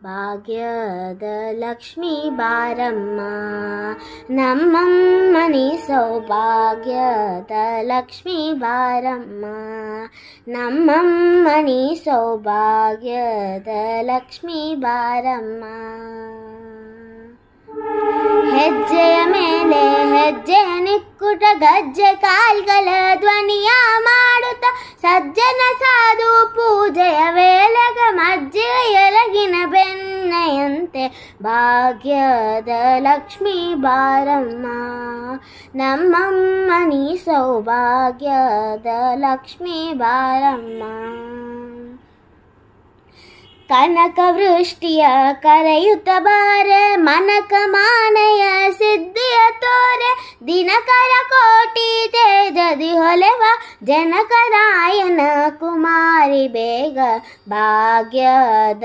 ಭಾಗ್ಯದ ಲಕ್ಷ್ಮೀ ಬಾರಮ್ಮ ನಮ್ಮಮ್ಮನಿ ಸೌಭಾಗ್ಯದ ಲಕ್ಷ್ಮೀ ಬಾರಮ್ಮ ನಮ್ಮಮ್ಮನಿ ಸೌಭಾಗ್ಯದ ಲಕ್ಷ್ಮೀ ಬಾರಮ್ಮ. ಹೆಜ್ಜೆಯ ಮೇಲೆ ಹೆಜ್ಜೆ ನಿಕ್ಕುಟ ಗಜ್ಜೆ ಕಾಲ್ಗಳ ಧ್ವನಿಯ ಮಾಡುತ್ತ ಸಜ್ಜನ ಸಾಧು ಪೂಜೆಯ ವೇಳೆಗ ಮಜ್ಜಿಗೆ ಎಲಗಿನ ಬೆಣ್ಣೆಯಂತೆ ಭಾಗ್ಯದ ಲಕ್ಷ್ಮೀ ಬಾರಮ್ಮ ನಮ್ಮಮ್ಮನಿ ಸೌಭಾಗ್ಯದ ಲಕ್ಷ್ಮೀ ಬಾರಮ್ಮ. ಕನಕ ವೃಷ್ಟಿಯ ಕರೆಯುತ್ತ ಬಾರೆ ಮನಕ ಮಾನೆಯ ಸಿದ್ಧಿಯ ತೋರೆ ದಿನಕರ ಕೋಟಿ ತೇಜದಿ ಹೊಲೆವ ಜನಕರಾಯನ ಕುಮಾರಿ ಬೇಗ ಭಾಗ್ಯದ